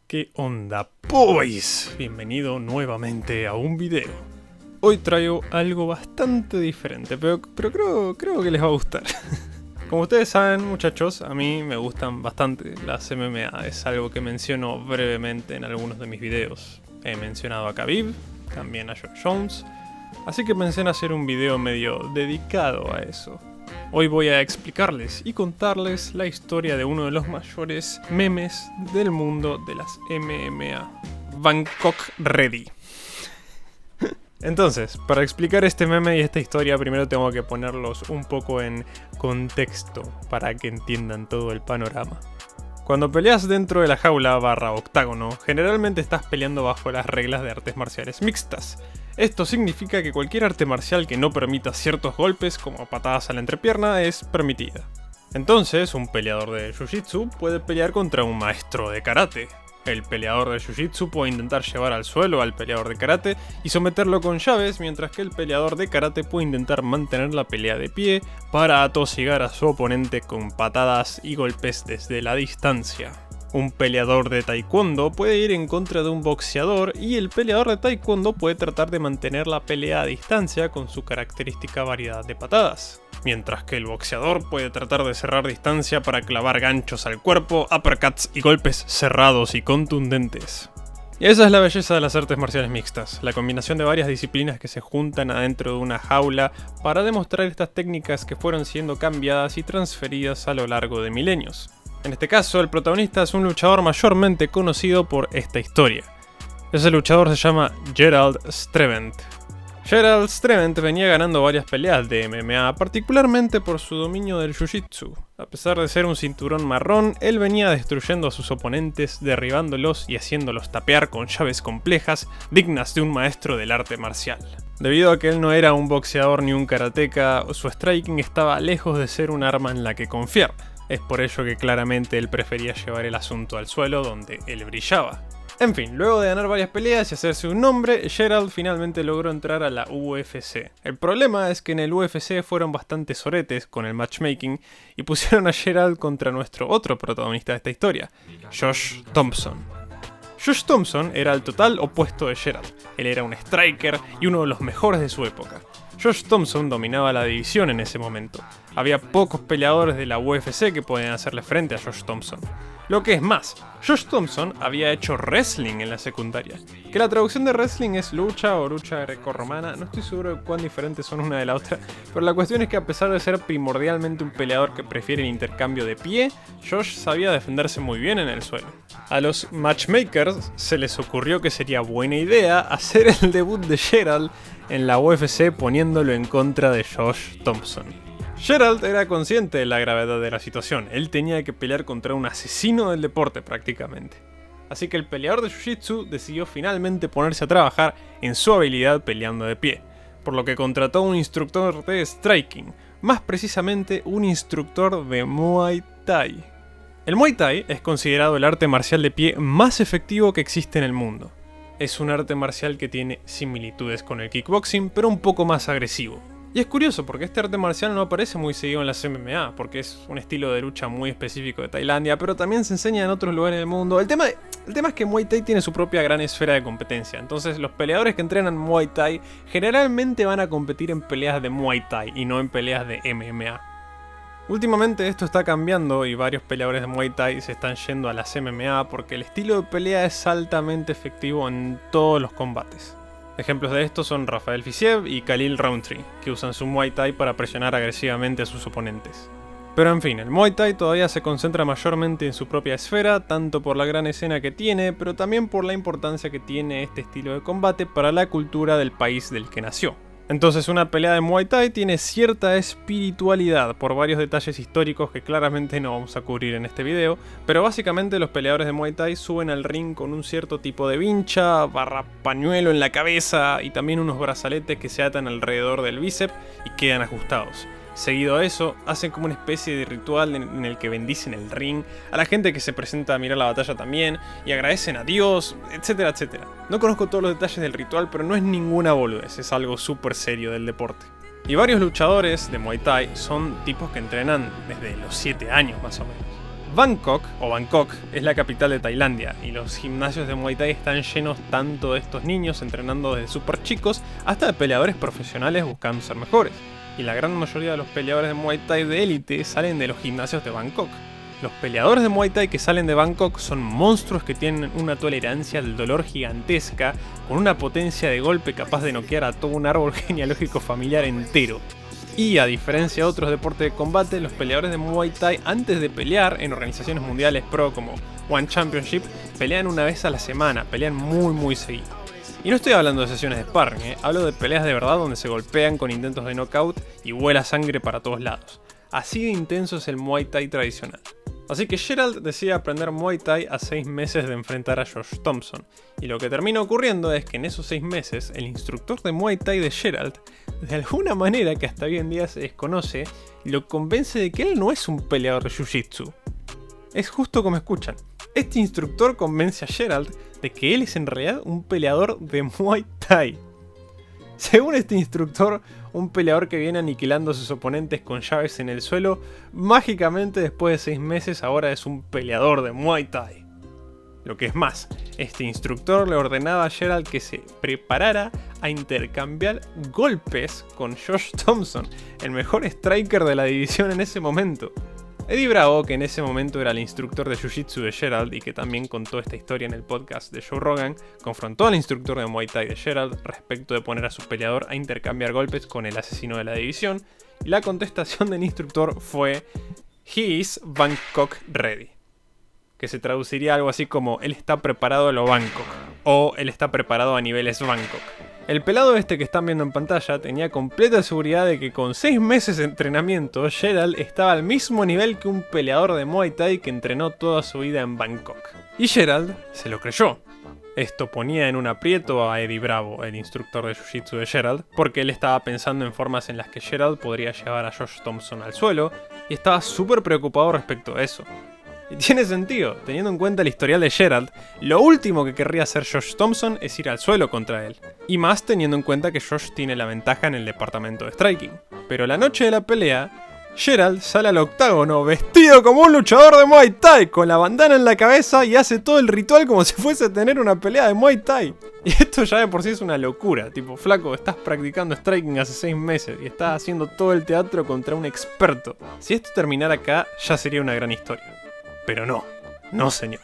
¿Qué onda, boys? Bienvenido nuevamente a un video. Hoy traigo algo bastante diferente, pero creo que les va a gustar. Como ustedes saben, muchachos, a mí me gustan bastante las MMA. Es algo que menciono brevemente en algunos de mis videos. He mencionado a Khabib, también a Jon Jones, así que pensé en hacer un video medio dedicado a eso. Hoy voy a explicarles y contarles la historia de uno de los mayores memes del mundo de las MMA. Bangkok Ready. Entonces, para explicar este meme y esta historia, primero tengo que ponerlos un poco en contexto para que entiendan todo el panorama. Cuando peleas dentro de la jaula / octágono, generalmente estás peleando bajo las reglas de artes marciales mixtas. Esto significa que cualquier arte marcial que no permita ciertos golpes, como patadas a la entrepierna, es permitida. Entonces, un peleador de Jiu-Jitsu puede pelear contra un maestro de karate. El peleador de Jiu-Jitsu puede intentar llevar al suelo al peleador de karate y someterlo con llaves, mientras que el peleador de karate puede intentar mantener la pelea de pie para atosigar a su oponente con patadas y golpes desde la distancia. Un peleador de taekwondo puede ir en contra de un boxeador y el peleador de taekwondo puede tratar de mantener la pelea a distancia con su característica variedad de patadas. Mientras que el boxeador puede tratar de cerrar distancia para clavar ganchos al cuerpo, uppercuts y golpes cerrados y contundentes. Y esa es la belleza de las artes marciales mixtas, la combinación de varias disciplinas que se juntan adentro de una jaula para demostrar estas técnicas que fueron siendo cambiadas y transferidas a lo largo de milenios. En este caso, el protagonista es un luchador mayormente conocido por esta historia. Ese luchador se llama Gerald Strevent. Gerald Strevent venía ganando varias peleas de MMA, particularmente por su dominio del Jiu-Jitsu. A pesar de ser un cinturón marrón, él venía destruyendo a sus oponentes, derribándolos y haciéndolos tapear con llaves complejas, dignas de un maestro del arte marcial. Debido a que él no era un boxeador ni un karateca, su striking estaba lejos de ser un arma en la que confiar. Es por ello que claramente él prefería llevar el asunto al suelo, donde él brillaba. En fin, luego de ganar varias peleas y hacerse un nombre, Gerald finalmente logró entrar a la UFC. El problema es que en el UFC fueron bastante soretes con el matchmaking y pusieron a Gerald contra nuestro otro protagonista de esta historia, Josh Thompson. Josh Thompson era el total opuesto de Gerald. Él era un striker y uno de los mejores de su época. Josh Thompson dominaba la división en ese momento. Había pocos peleadores de la UFC que podían hacerle frente a Josh Thompson. Lo que es más, Josh Thompson había hecho wrestling en la secundaria, que la traducción de wrestling es lucha o lucha grecorromana. No estoy seguro de cuán diferentes son una de la otra, pero la cuestión es que a pesar de ser primordialmente un peleador que prefiere el intercambio de pie, Josh sabía defenderse muy bien en el suelo. A los matchmakers se les ocurrió que sería buena idea hacer el debut de Gerald en la UFC poniéndolo en contra de Josh Thompson. Gerald era consciente de la gravedad de la situación, él tenía que pelear contra un asesino del deporte prácticamente. Así que el peleador de Jiu-Jitsu decidió finalmente ponerse a trabajar en su habilidad peleando de pie, por lo que contrató a un instructor de striking, más precisamente un instructor de Muay Thai. El Muay Thai es considerado el arte marcial de pie más efectivo que existe en el mundo. Es un arte marcial que tiene similitudes con el kickboxing, pero un poco más agresivo. Y es curioso porque este arte marcial no aparece muy seguido en las MMA, porque es un estilo de lucha muy específico de Tailandia, pero también se enseña en otros lugares del mundo. El tema es que Muay Thai tiene su propia gran esfera de competencia, entonces los peleadores que entrenan Muay Thai generalmente van a competir en peleas de Muay Thai y no en peleas de MMA. Últimamente esto está cambiando y varios peleadores de Muay Thai se están yendo a las MMA porque el estilo de pelea es altamente efectivo en todos los combates. Ejemplos de esto son Rafael Fiziev y Khalil Rountree, que usan su Muay Thai para presionar agresivamente a sus oponentes. Pero en fin, el Muay Thai todavía se concentra mayormente en su propia esfera, tanto por la gran escena que tiene, pero también por la importancia que tiene este estilo de combate para la cultura del país del que nació. Entonces una pelea de Muay Thai tiene cierta espiritualidad por varios detalles históricos que claramente no vamos a cubrir en este video, pero básicamente los peleadores de Muay Thai suben al ring con un cierto tipo de vincha, pañuelo en la cabeza y también unos brazaletes que se atan alrededor del bíceps y quedan ajustados. Seguido a eso, hacen como una especie de ritual en el que bendicen el ring, a la gente que se presenta a mirar la batalla también, y agradecen a Dios, etcétera, etcétera. No conozco todos los detalles del ritual, pero no es ninguna boludez, es algo súper serio del deporte. Y varios luchadores de Muay Thai son tipos que entrenan desde los 7 años más o menos. Bangkok, o Bangkok, es la capital de Tailandia y los gimnasios de Muay Thai están llenos tanto de estos niños entrenando desde súper chicos hasta de peleadores profesionales buscando ser mejores. Y la gran mayoría de los peleadores de Muay Thai de élite salen de los gimnasios de Bangkok. Los peleadores de Muay Thai que salen de Bangkok son monstruos que tienen una tolerancia al dolor gigantesca, con una potencia de golpe capaz de noquear a todo un árbol genealógico familiar entero. Y a diferencia de otros deportes de combate, los peleadores de Muay Thai antes de pelear en organizaciones mundiales pro como One Championship, pelean una vez a la semana, pelean muy seguido. Y no estoy hablando de sesiones de sparring, hablo de peleas de verdad donde se golpean con intentos de knockout y vuela sangre para todos lados. Así de intenso es el Muay Thai tradicional. Así que Gerald decide aprender Muay Thai a 6 meses de enfrentar a Josh Thompson. Y lo que termina ocurriendo es que en esos 6 meses, el instructor de Muay Thai de Gerald, de alguna manera que hasta hoy en día se desconoce, lo convence de que él no es un peleador de Jiu-Jitsu. Es justo como escuchan. Este instructor convence a Gerald de que él es en realidad un peleador de Muay Thai. Según este instructor, un peleador que viene aniquilando a sus oponentes con llaves en el suelo, mágicamente después de 6 meses ahora es un peleador de Muay Thai. Lo que es más, este instructor le ordenaba a Gerald que se preparara a intercambiar golpes con Josh Thompson, el mejor striker de la división en ese momento. Eddie Bravo, que en ese momento era el instructor de Jiu-Jitsu de Gerald y que también contó esta historia en el podcast de Joe Rogan, confrontó al instructor de Muay Thai de Gerald respecto de poner a su peleador a intercambiar golpes con el asesino de la división, y la contestación del instructor fue "He is Bangkok ready", que se traduciría algo así como "él está preparado a lo Bangkok", o "él está preparado a niveles Bangkok". El pelado este que están viendo en pantalla tenía completa seguridad de que con 6 meses de entrenamiento, Gerald estaba al mismo nivel que un peleador de Muay Thai que entrenó toda su vida en Bangkok. Y Gerald se lo creyó. Esto ponía en un aprieto a Eddie Bravo, el instructor de Jiu-Jitsu de Gerald, porque él estaba pensando en formas en las que Gerald podría llevar a Josh Thompson al suelo, y estaba súper preocupado respecto a eso. Y tiene sentido, teniendo en cuenta el historial de Gerald, lo último que querría hacer Josh Thompson es ir al suelo contra él. Y más teniendo en cuenta que Josh tiene la ventaja en el departamento de striking. Pero la noche de la pelea, Gerald sale al octágono vestido como un luchador de Muay Thai, con la bandana en la cabeza y hace todo el ritual como si fuese a tener una pelea de Muay Thai. Y esto ya de por sí es una locura, tipo, flaco, estás practicando striking hace 6 meses y estás haciendo todo el teatro contra un experto. Si esto terminara acá, ya sería una gran historia. Pero no señor.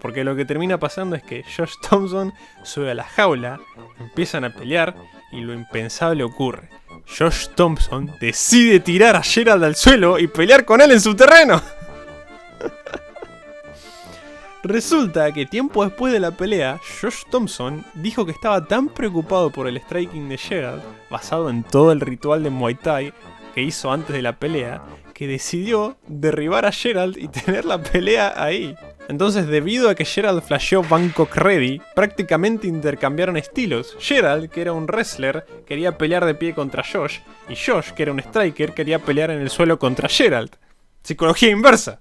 Porque lo que termina pasando es que Josh Thompson sube a la jaula, empiezan a pelear y lo impensable ocurre. Josh Thompson decide tirar a Gerald al suelo y pelear con él en su terreno. Resulta que tiempo después de la pelea, Josh Thompson dijo que estaba tan preocupado por el striking de Gerald, basado en todo el ritual de Muay Thai que hizo antes de la pelea, que decidió derribar a Gerald y tener la pelea ahí. Entonces, debido a que Gerald flasheó Bangkok ready, prácticamente intercambiaron estilos. Gerald, que era un wrestler, quería pelear de pie contra Josh, y Josh, que era un striker, quería pelear en el suelo contra Gerald. Psicología inversa.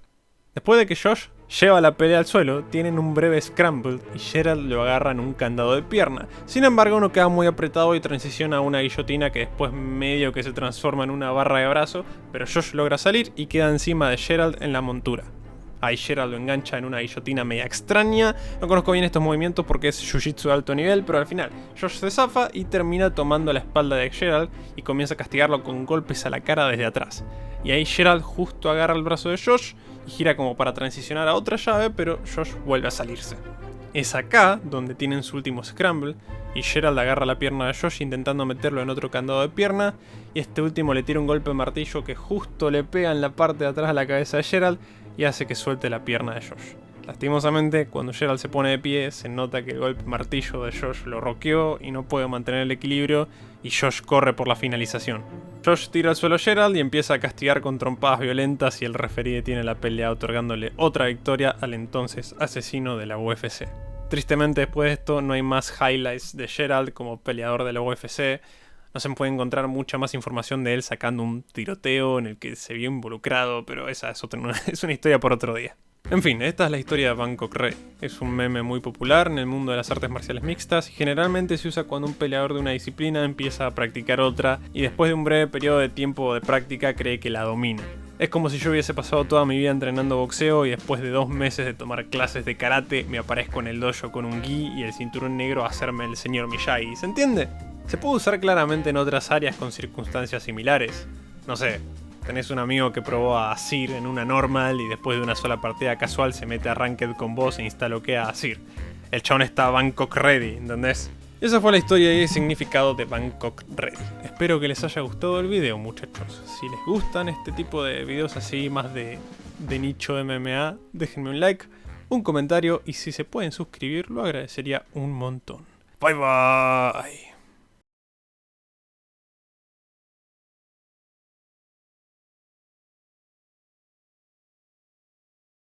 Después de que Josh lleva la pelea al suelo, tienen un breve scramble y Gerald lo agarra en un candado de pierna. Sin embargo, uno queda muy apretado y transiciona a una guillotina que después medio que se transforma en una barra de brazo, pero Josh logra salir y queda encima de Gerald en la montura. Ahí Gerald lo engancha en una guillotina media extraña. No conozco bien estos movimientos porque es jiu-jitsu de alto nivel, pero al final Josh se zafa y termina tomando la espalda de Gerald y comienza a castigarlo con golpes a la cara desde atrás. Y ahí Gerald justo agarra el brazo de Josh y gira como para transicionar a otra llave, pero Josh vuelve a salirse. Es acá donde tienen su último scramble y Gerald agarra la pierna de Josh intentando meterlo en otro candado de pierna, y este último le tira un golpe de martillo que justo le pega en la parte de atrás a la cabeza de Gerald y hace que suelte la pierna de Josh. Lastimosamente, cuando Gerald se pone de pie, se nota que el golpe martillo de Josh lo roqueó y no puede mantener el equilibrio, y Josh corre por la finalización. Josh tira al suelo a Gerald y empieza a castigar con trompadas violentas, y el referee detiene la pelea otorgándole otra victoria al entonces asesino de la UFC. Tristemente, después de esto no hay más highlights de Gerald como peleador de la UFC. No se puede encontrar mucha más información de él sacando un tiroteo en el que se vio involucrado, pero esa es una historia por otro día. En fin, esta es la historia de Bangkok Ready. Es un meme muy popular en el mundo de las artes marciales mixtas y generalmente se usa cuando un peleador de una disciplina empieza a practicar otra y después de un breve periodo de tiempo de práctica cree que la domina. Es como si yo hubiese pasado toda mi vida entrenando boxeo y después de 2 meses de tomar clases de karate me aparezco en el dojo con un gi y el cinturón negro a hacerme el señor Miyagi, ¿se entiende? Se puede usar claramente en otras áreas con circunstancias similares. No sé, tenés un amigo que probó a Sir en una normal y después de una sola partida casual se mete a Ranked con vos e instaloquea a Sir. El chabón está Bangkok Ready, ¿entendés? Esa fue la historia y el significado de Bangkok Ready. Espero que les haya gustado el video, muchachos. Si les gustan este tipo de videos así más de nicho MMA, déjenme un like, un comentario y si se pueden suscribir lo agradecería un montón. Bye bye.